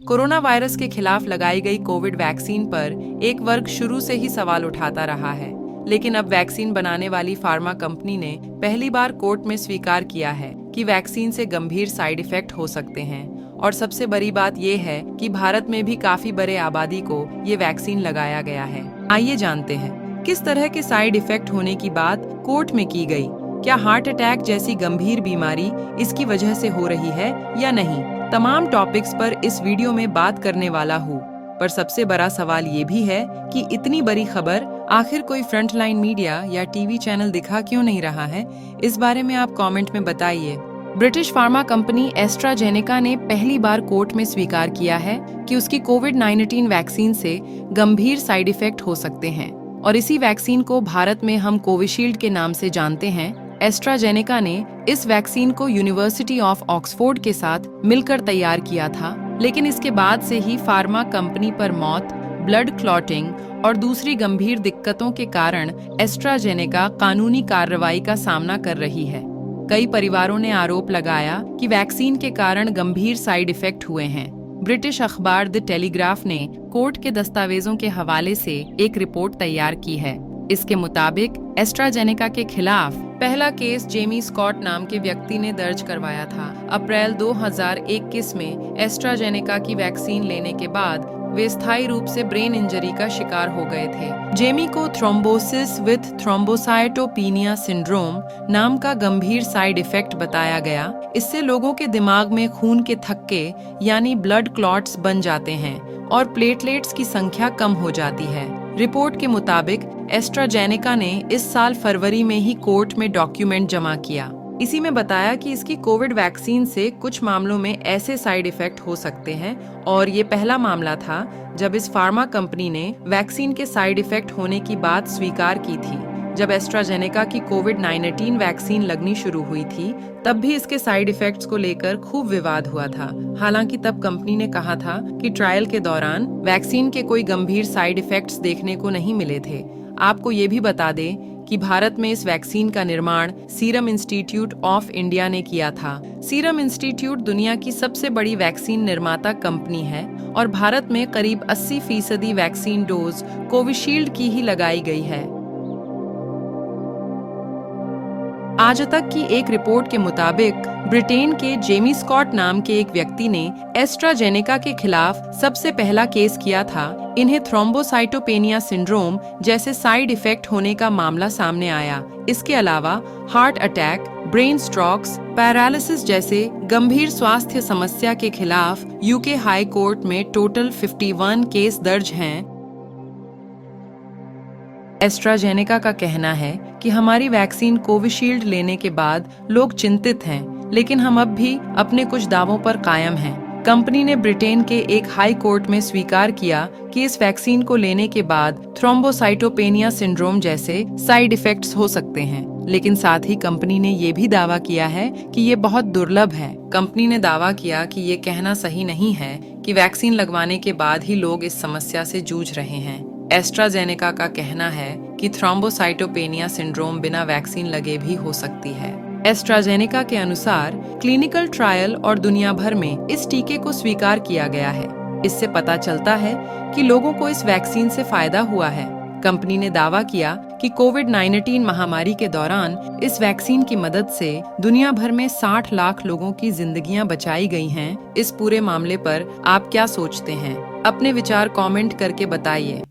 Corona virus के खिलाफ लगाई गई कोविड वैक्सीन पर एक वर्ग शुरू से ही सवाल उठाता रहा है, लेकिन अब वैक्सीन बनाने वाली फार्मा कंपनी ने पहली बार कोर्ट में स्वीकार किया है कि वैक्सीन से गंभीर साइड इफेक्ट हो सकते हैं। और सबसे बड़ी बात यह है कि भारत में भी काफी बड़े आबादी को ये वैक्सीन लगाया गया है। आइए जानते हैं किस तरह के साइड इफेक्ट होने की बात कोर्ट में की गई। क्या हार्ट अटैक जैसी गंभीर बीमारी इसकी वजह से हो रही है या नहीं? तमाम टॉपिक्स पर इस वीडियो में बात करने वाला हूँ। पर सबसे बड़ा सवाल ये भी है कि इतनी बड़ी खबर आखिर कोई फ्रंटलाइन मीडिया या टीवी चैनल दिखा क्यों नहीं रहा है? इस बारे में आप कमेंट में बताइए। ब्रिटिश फार्मा कंपनी एस्ट्राजेनेका ने पहली बार कोर्ट में स्वीकार किया है कि उसकी कोविड-19 वैक्सीन से गंभीर साइड इफेक्ट हो सकते हैं और इसी वैक्सीन को भारत में हम कोविशील्ड के नाम से जानते हैं। एस्ट्राजेनेका ने इस वैक्सीन को यूनिवर्सिटी ऑफ ऑक्सफोर्ड के साथ मिलकर तैयार किया था, लेकिन इसके बाद से ही फार्मा कंपनी पर मौत, ब्लड क्लॉटिंग और दूसरी गंभीर दिक्कतों के कारण एस्ट्राजेनेका कानूनी कार्रवाई का सामना कर रही है। कई परिवारों ने आरोप लगाया कि वैक्सीन के कारण गंभीर साइड इफेक्ट हुए हैं। ब्रिटिश अखबार द टेलीग्राफ ने कोर्ट के दस्तावेजों के हवाले से एक रिपोर्ट तैयार की है। इसके मुताबिक एस्ट्राजेनेका के खिलाफ पहला केस जेमी स्कॉट नाम के व्यक्ति ने दर्ज करवाया था। अप्रैल 2021 में एस्ट्राजेनेका की वैक्सीन लेने के बाद वे स्थायी रूप से ब्रेन इंजरी का शिकार हो गए थे। जेमी को थ्रोम्बोसिस विथ थ्रोम्बोसाइटोपेनिया सिंड्रोम नाम का गंभीर साइड इफेक्ट बताया गया। इससे लोगों के दिमाग में खून के थक्के यानी ब्लड क्लॉट्स बन जाते हैं और प्लेटलेट्स की संख्या कम हो जाती है। रिपोर्ट के मुताबिक एस्ट्राजेनेका ने इस साल फरवरी में ही कोर्ट में डॉक्यूमेंट जमा किया। इसी में बताया कि इसकी कोविड वैक्सीन से कुछ मामलों में ऐसे साइड इफेक्ट हो सकते हैं और ये पहला मामला था जब इस फार्मा कंपनी ने वैक्सीन के साइड इफेक्ट होने की बात स्वीकार की थी। जब एस्ट्राजेनेका की कोविड-19 वैक्सीन लगनी शुरू हुई थी, तब भी इसके साइड इफेक्ट्स को लेकर खूब विवाद हुआ था। हालांकि तब कंपनी ने कहा था कि ट्रायल के दौरान वैक्सीन के कोई गंभीर साइड इफेक्ट्स देखने को नहीं मिले थे। आपको ये भी बता दें कि भारत में इस वैक्सीन का निर्माण सीरम इंस्टीट्यूट ऑफ इंडिया ने किया था। सीरम इंस्टीट्यूट दुनिया की सबसे बड़ी वैक्सीन निर्माता कंपनी है और भारत में करीब 80% वैक्सीन डोज कोविशील्ड की ही लगाई गई है। आज तक की एक रिपोर्ट के मुताबिक ब्रिटेन के जेमी स्कॉट नाम के एक व्यक्ति ने एस्ट्राजेनेका के खिलाफ सबसे पहला केस किया था। इन्हें थ्रोम्बोसाइटोपेनिया सिंड्रोम जैसे साइड इफेक्ट होने का मामला सामने आया। इसके अलावा heart attack, brain strokes, paralysis जैसे गंभीर स्वास्थ्य समस्या के खिलाफ यूके हाई कोर्ट में टोटल 51 केस दर्ज हैं। एस्ट्राजेनेका का कहना है कि हमारी वैक्सीन कोविशील्ड लेने के बाद लोग चिंतित हैं, लेकिन हम अब भी अपने कुछ दावों पर कायम हैं। कंपनी ने ब्रिटेन के एक हाई कोर्ट में स्वीकार किया कि इस वैक्सीन को लेने के बाद थ्रोम्बोसाइटोपेनिया सिंड्रोम जैसे साइड इफेक्ट्स हो सकते हैं, लेकिन साथ ही कंपनी ने ये भी दावा किया है कि ये बहुत दुर्लभ है। कंपनी ने दावा किया कि ये कहना सही नहीं है कि वैक्सीन लगवाने के बाद ही लोग इस समस्या से जूझ रहे हैं। एस्ट्राजेनेका का कहना है कि थ्रोम्बोसाइटोपेनिया सिंड्रोम बिना वैक्सीन लगे भी हो सकती है। एस्ट्राजेनेका के अनुसार क्लिनिकल ट्रायल और दुनिया भर में इस टीके को स्वीकार किया गया है। इससे पता चलता है कि लोगों को इस वैक्सीन से फायदा हुआ है। कंपनी ने दावा किया कि कोविड-19 महामारी के दौरान इस वैक्सीन की मदद से दुनिया भर में 60 लाख लोगों की जिंदगियां बचाई गई हैं। इस पूरे मामले पर आप क्या सोचते हैं? अपने विचार कमेंट करके बताइए।